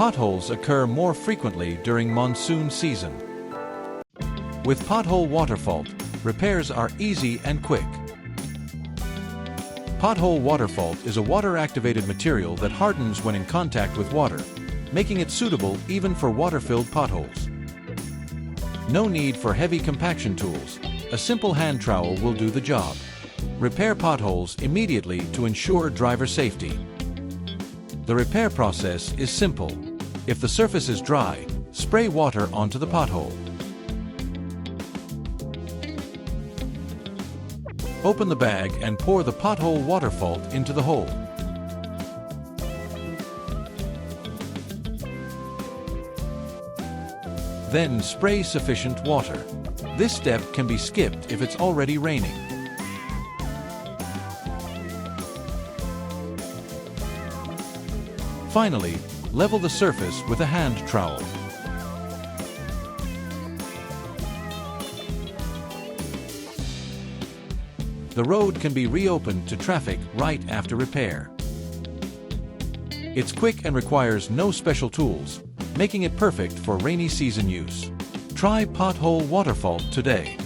Potholes occur more frequently during monsoon season. With Pothole Waterphalt, repairs are easy and quick. Pothole Waterphalt is a water-activated material that hardens when in contact with water, making it suitable even for water-filled potholes. No need for heavy compaction tools. A simple hand trowel will do the job. Repair potholes immediately to ensure driver safety. The repair process is simple. If the surface is dry, spray water onto the pothole. Open the bag and pour the Pothole Waterphalt into the hole. Then spray sufficient water. This step can be skipped if it's already raining. Finally, level the surface with a hand trowel. The road can be reopened to traffic right after repair. It's quick and requires no special tools, making it perfect for rainy season use. Try Pothole Waterphalt today.